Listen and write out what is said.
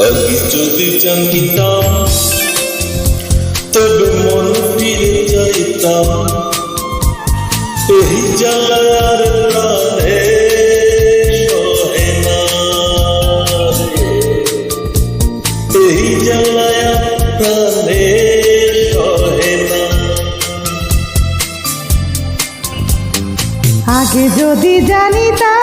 আগে যদি জানতাম তবে মন ফিরে যাইতাম। এই জ্বালার প্রাণে সহে না, এই জ্বালায় প্রাণে সহে না। আগে যদি জানিতাম